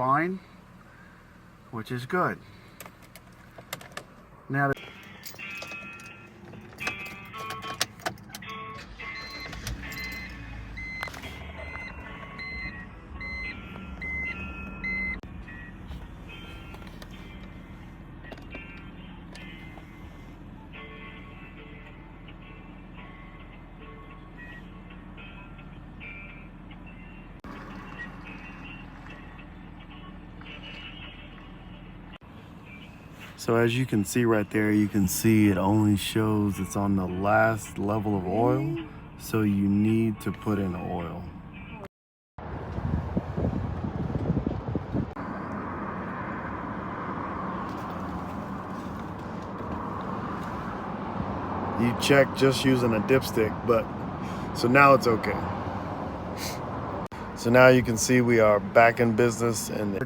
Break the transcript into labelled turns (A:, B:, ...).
A: fine, which is good. Now, so as you can see right there, you can see it only shows it's on the last level of oil, so you need to put in oil. You check just using a dipstick, but so now it's okay. So now you can see we are back in business and